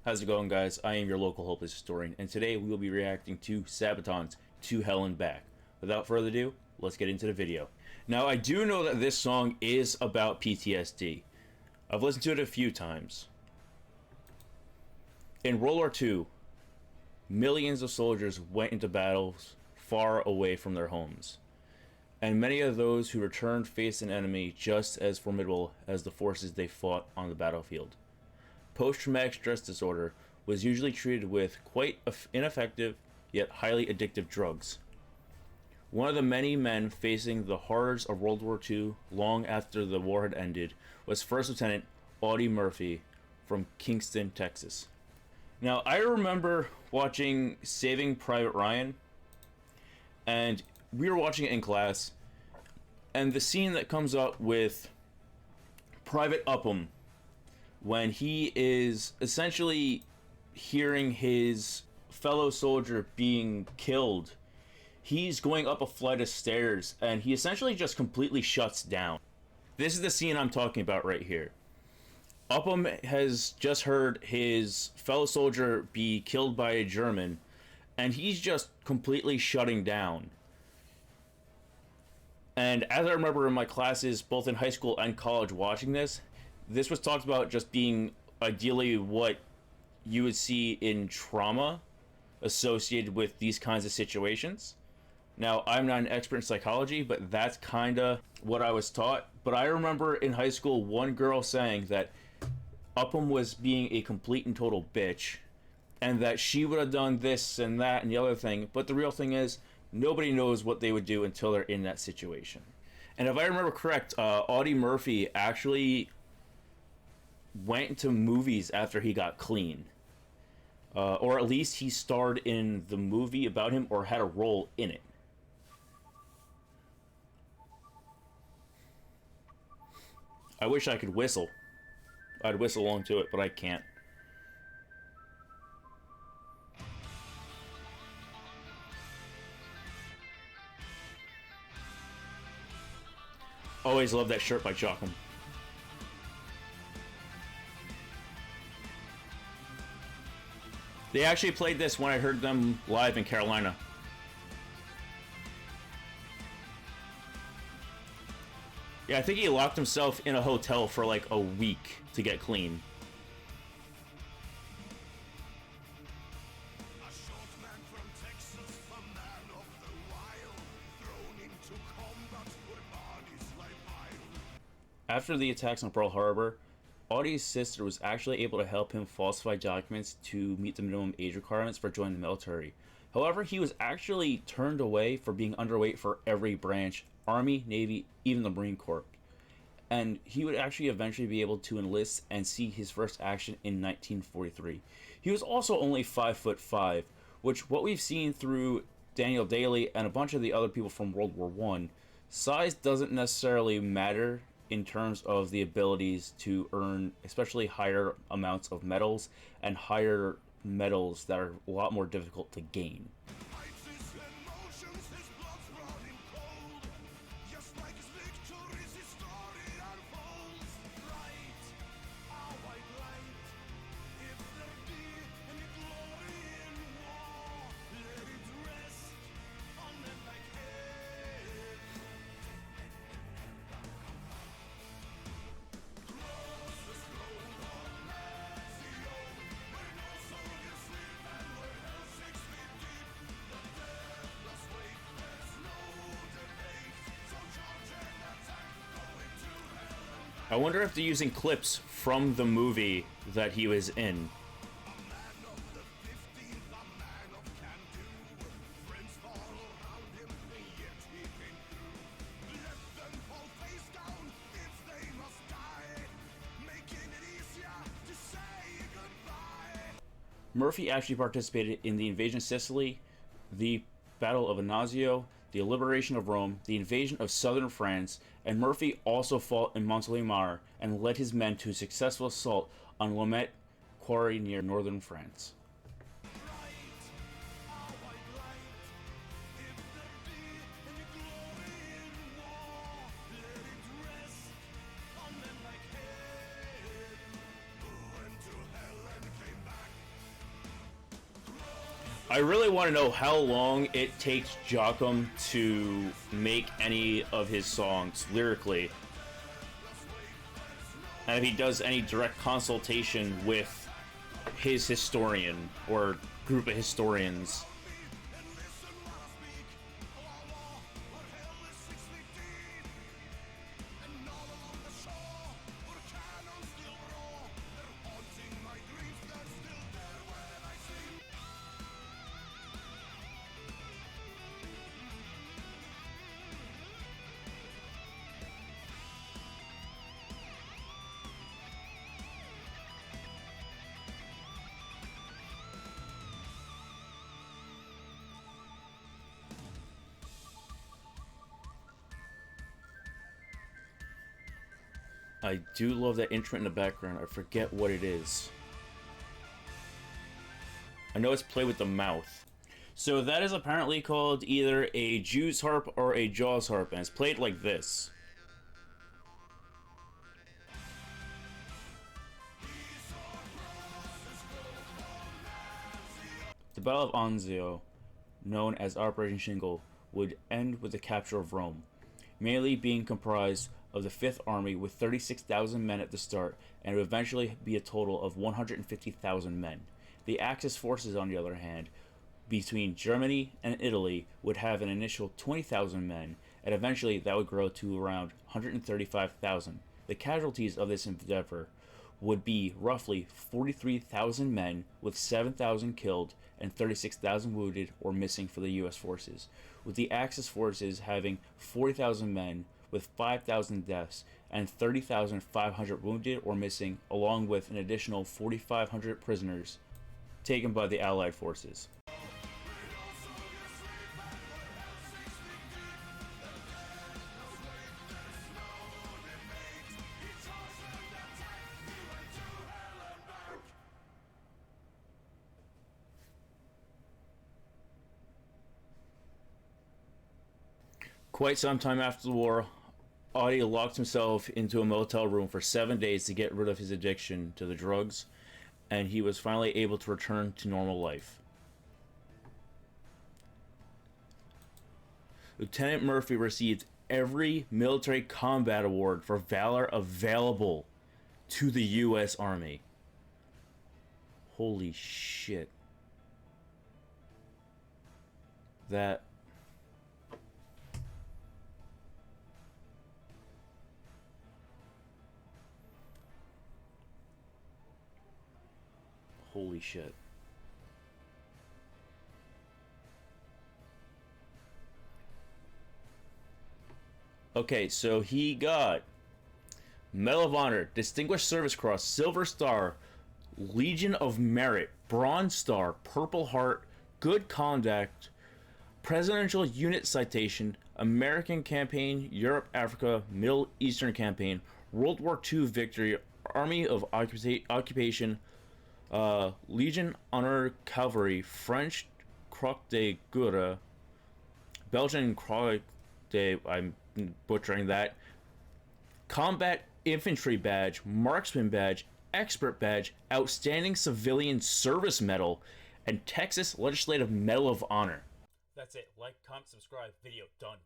How's it going, guys? I am your local hopeless historian, and today we will be reacting to Sabaton's To Hell and Back. Without further ado, let's get into the video. Now, I do know that this song is about PTSD. I've listened to it a few times. In World War II, millions of soldiers went into battles far away from their homes, and many of those who returned faced an enemy just as formidable as the forces they fought on the battlefield. Post-traumatic stress disorder was usually treated with quite ineffective yet highly addictive drugs. One of the many men facing the horrors of World War II long after the war had ended was First Lieutenant Audie Murphy from Kingston, Texas. Now, I remember watching Saving Private Ryan, and we were watching it in class, and the scene that comes up with Private Upham when he is essentially hearing his fellow soldier being killed. He's going up a flight of stairs and he essentially just completely shuts down. This is the scene I'm talking about right here. Upham has just heard his fellow soldier be killed by a German, and he's just completely shutting down. And as I remember in my classes, both in high school and college, watching this was talked about just being ideally what you would see in trauma associated with these kinds of situations. Now, I'm not an expert in psychology, but that's kind of what I was taught. But I remember in high school, one girl saying that Upham was being a complete and total bitch, and that she would have done this and that and the other thing. But the real thing is, nobody knows what they would do until they're in that situation. And if I remember correct, Audie Murphy actually went into movies after he got clean. Or at least he starred in the movie about him or had a role in it. I wish I could whistle. I'd whistle along to it, but I can't. Always love that shirt by Jochum. They actually played this when I heard them live in Carolina. Yeah, I think he locked himself in a hotel for like a week to get clean. A short man from Texas, a man of the wild, thrown into combat where bodies lie piled. After the attacks on Pearl Harbor, Audie's sister was actually able to help him falsify documents to meet the minimum age requirements for joining the military. However, he was actually turned away for being underweight for every branch: Army, Navy, even the Marine Corps. And he would actually eventually be able to enlist and see his first action in 1943. He was also only 5'5", which what we've seen through Daniel Daly and a bunch of the other people from World War I, size doesn't necessarily matter in terms of the abilities to earn especially higher amounts of medals, and higher medals that are a lot more difficult to gain. Hides his emotions, his blood's running cold. Just like his victories, his story unfolds. Light, our white light. If there be any glory in war, let it rest on them like hail. Cross the throne of Lazio, where no soldiers sleep and where hell 6 feet deep. The deathless wait, there's no debate. So charge and attack, go into hell and back. I wonder if they're using clips from the movie that he was in. A man of the 15th, a man of can-do. Friends fall around him, and yet he came through. Let them fall face down if they must die, making it easier to say goodbye. Murphy actually participated in the invasion of Sicily, the Battle of Anazio, the liberation of Rome, the invasion of southern France, and Murphy also fought in Montélimar and led his men to a successful assault on Lomet Quarry near northern France. Light, our white light. If there be any glory in war, let it rest on them like hail. Who went to hell and came back. I really want to know how long it takes Joachim to make any of his songs lyrically. And if he does any direct consultation with his historian or group of historians. I do love that intro in the background. I forget what it is. I know it's played with the mouth. So that is apparently called either a Jew's harp or a Jaws harp, and it's played like this. The Battle of Anzio, known as Operation Shingle, would end with the capture of Rome, mainly being comprised of the Fifth Army with 36,000 men at the start, and would eventually be a total of 150,000 men. The Axis forces, on the other hand, between Germany and Italy, would have an initial 20,000 men, and eventually that would grow to around 135,000. The casualties of this endeavor would be roughly 43,000 men, with 7,000 killed and 36,000 wounded or missing for the U.S. forces, with the Axis forces having 40,000 men, with 5,000 deaths and 30,500 wounded or missing, along with an additional 4,500 prisoners taken by the Allied forces. Quite some time after the war, Audie locked himself into a motel room for 7 days to get rid of his addiction to the drugs, and he was finally able to return to normal life. Lieutenant Murphy received every military combat award for valor available to the U.S. Army. Holy shit. That... Holy shit. Okay, so he got Medal of Honor, Distinguished Service Cross, Silver Star, Legion of Merit, Bronze Star, Purple Heart, Good Conduct, Presidential Unit Citation, American Campaign, Europe, Africa, Middle Eastern Campaign, World War II Victory, Army of Occupation, Legion Honor Cavalry, French Croix de Guerre, Belgian Croix de... I'm butchering that, Combat Infantry Badge, Marksman Badge, Expert Badge, Outstanding Civilian Service Medal, and Texas Legislative Medal of Honor. That's it. Like, comment, subscribe. Video done.